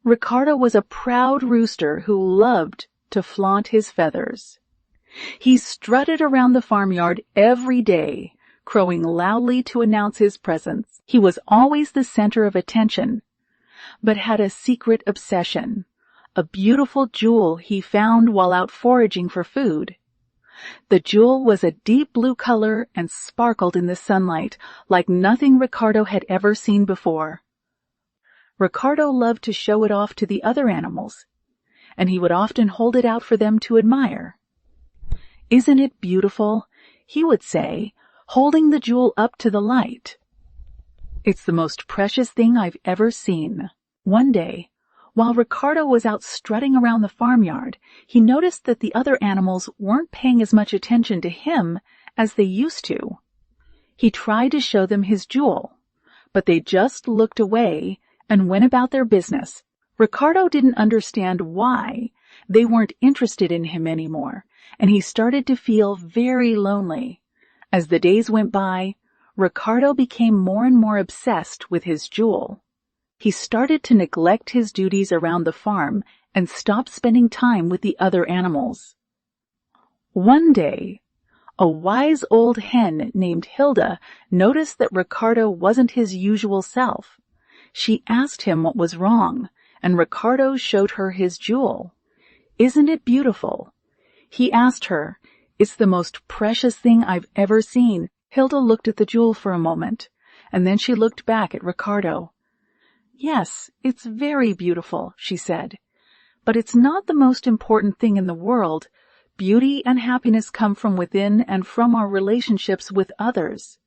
Ricardo was a proud rooster who loved to flaunt his feathers. He strutted around the farmyard every day, crowing loudly to announce his presence. He was always the center of attention, but had a secret obsession, a beautiful jewel he found while out foraging for food. The jewel was a deep blue color and sparkled in the sunlight like nothing Ricardo had ever seen before. Ricardo loved to show it off to the other animals, and he would often hold it out for them to admire. "Isn't it beautiful?" he would say, holding the jewel up to the light. "It's the most precious thing I've ever seen." One day, while Ricardo was out strutting around the farmyard, he noticed that the other animals weren't paying as much attention to him as they used to. He tried to show them his jewel, but they just looked away and went about their business. Ricardo didn't understand why they weren't interested in him anymore, and he started to feel very lonely. As the days went by, Ricardo became more and more obsessed with his jewel. He started to neglect his duties around the farm and stop spending time with the other animals. One day, a wise old hen named Hilda noticed that Ricardo wasn't his usual self. She asked him what was wrong, and Ricardo showed her his jewel. "Isn't it beautiful?" He asked her. "It's the most precious thing I've ever seen." Hilda looked at the jewel for a moment, and then she looked back at Ricardo. "Yes, it's very beautiful," she said, "but it's not the most important thing in the world. Beauty and happiness come from within and from our relationships with others.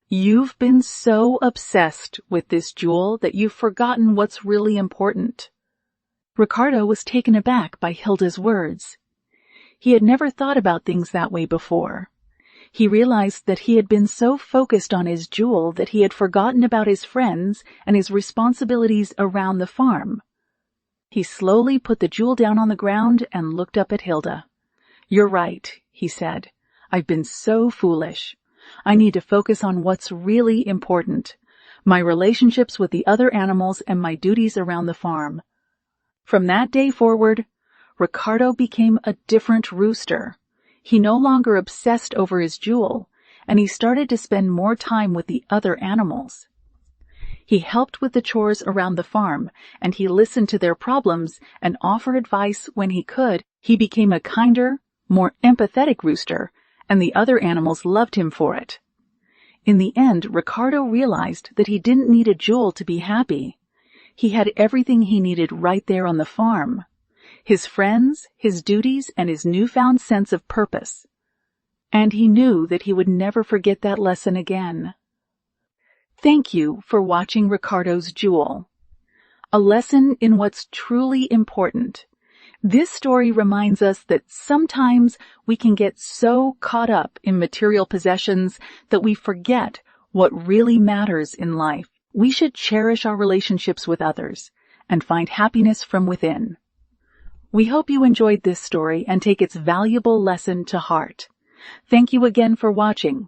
You've been so obsessed with this jewel that you've forgotten what's really important." Ricardo was taken aback by Hilda's words. He had never thought about things that way before. He realized that he had been so focused on his jewel that he had forgotten about his friends and his responsibilities around the farm. He slowly put the jewel down on the ground and looked up at Hilda. "You're right," he said. "I've been so foolish. I need to focus on what's really important, my relationships with the other animals and my duties around the farm." From that day forward, Ricardo became a different rooster. He no longer obsessed over his jewel, and he started to spend more time with the other animals. He helped with the chores around the farm, and he listened to their problems and offered advice when he could. He became a kinder, more empathetic rooster, and the other animals loved him for it. In the end, Ricardo realized that he didn't need a jewel to be happy. He had everything he needed right there on the farm: his friends, his duties, and his newfound sense of purpose. And he knew that he would never forget that lesson again. Thank you for watching Ricardo's Jewel, a lesson in what's truly important. This story reminds us that sometimes we can get so caught up in material possessions that we forget what really matters in life. We should cherish our relationships with others and find happiness from within. We hope you enjoyed this story and take its valuable lesson to heart. Thank you again for watching.